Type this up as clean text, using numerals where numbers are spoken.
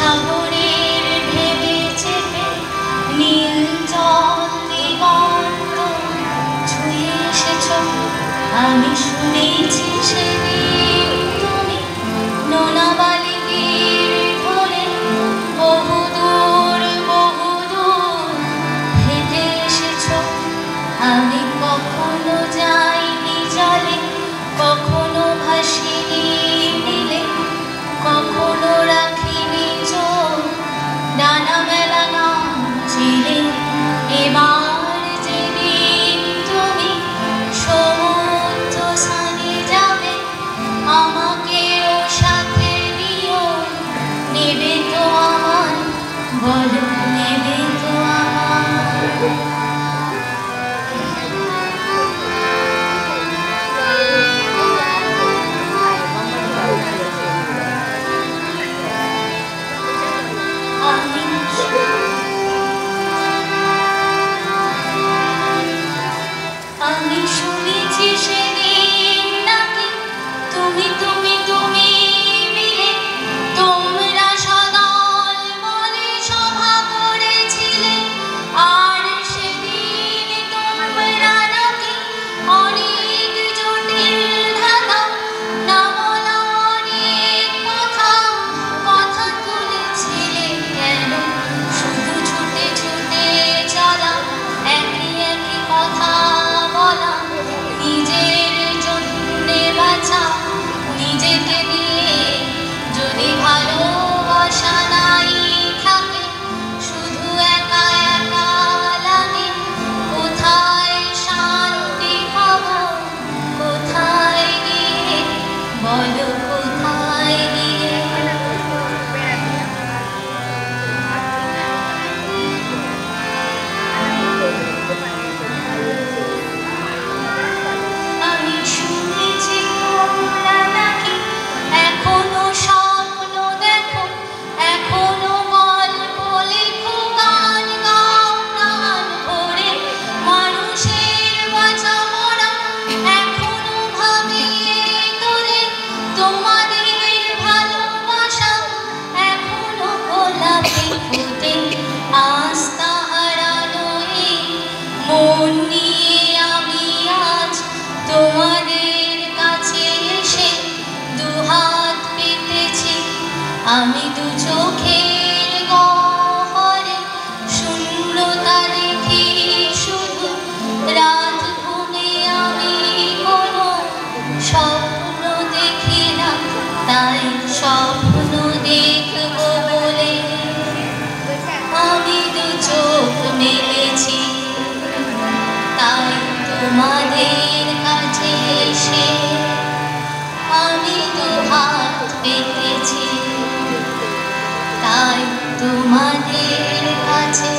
সাগরের ঢেবে চেপে নীল জল দিগন্ত ছুঁয়ে এসেছ। আমি শুনেছি সেদিন তুমি নোনা বালিকের ধরে বহুদূর বহুদূর হেঁটে এসেছ। আমি কখনো যাইনি জলে, কখনো ভাসিনি নীলে, কখনো রাখিনি চোখ ডানা মেলা নাম চিলে। এবার যেদিন তুমি সমুদ্র স্থানে যাবে, আমাকেও সাথে নিও। নেবে তো আমায়, বলো নেবে তো আমায়? আমি শুনেছি সেদিন নাকি তুমি তুমি তুমি মিলে তোমরা সদল বলে সভা করেছিলে। আর সেদিন তোমরা নাকি অনেক জটিল ধাঁধা না বলা অনেক কথা কথা তুলেছিলে। কেন শুধু ছুটে ছুটে চলা, একই একই কথা বলা, নিজের জন্যে বাঁচা, নিজেকে দিয়ে যদি ভালোবাসা নাই থাকে, শুধু একা একা লাগে। কোথায় শান্তি পাবো, কোথায় গিয়ে, বলো কোথায় গিয়ে? আমি শুনেছি তোমরা নাকি এখনো স্বপ্ন দেখো, এখনো গল্প লেখো, গান গাও প্রাণ ভরে। মানুষের বাঁচা মরা এখনো ভাবিয়ে তোলে, তোমাদের ভালোবাসা এখনো গোলাপি ফোটে। আস্থা হারানো এই মন নিয়ে আমি আজ তোমাদের কাছে এসে দুহাত পেতেছি। আমি দু চোখের গহ্বরে শূন্যতা দেখি শুধু, রাত ঘুমে আমি কোনো স্বপ্ন দেখি না, তাই স্বপ্ন দেখবো বলে আমি দু চোখ মেলেছি। তাই তোমাদের কাছে এসে আমি দু হাত পেতেছি, তাই তোমাদের কাছে